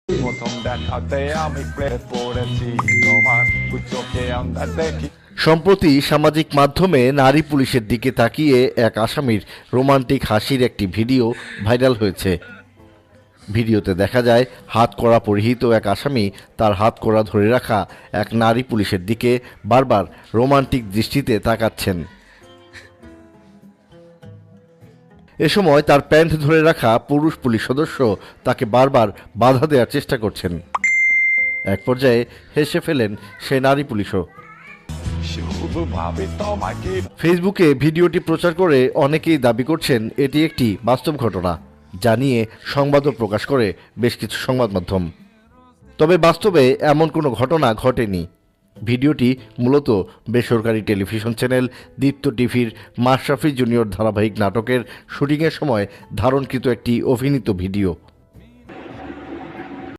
প্রথম দেখাতে আমি প্রেমে পড়েছি তোমার চোখে আমরা দেখি। সম্প্রতি সামাজিক মাধ্যমে নারী পুলিশের দিকে তাকিয়ে এক আসামির রোমান্টিক হাসির একটি ভিডিও ভাইরাল হয়েছে। ভিডিওতে দেখা যায় হাতকড়া পরিহিত এক আসামি তার হাতকড়া ধরে রাখা এক নারী পুলিশের দিকে বারবার রোমান্টিক দৃষ্টিতে তাকাচ্ছেন। এ সময় তার প্যান্ট ধরে রাখা পুরুষ পুলিশ সদস্য তাকে বারবার বাধা দেওয়ার চেষ্টা করছেন। এক পর্যায়ে হেসে ফেলেন সে নারী পুলিশও। শুধু ভাবে তোমাকে। ফেসবুকে ভিডিওটি প্রচার করে অনেকেই দাবি করছেন এটি একটি বাস্তব ঘটনা, যা নিয়ে সংবাদও প্রকাশ করে বেশ কিছু সংবাদ মাধ্যম। তবে বাস্তবে এমন কোনো ঘটনা ঘটেনি। ভিডিওটি মূলত বেসরকারি টেলিভিশন চ্যানেল দীপ্ত টিভির মাশরাফি জুনিয়র ধারাবাহিক নাটকের শুটিংয়ের সময় ধারণকৃত একটি অভিনীত ভিডিও।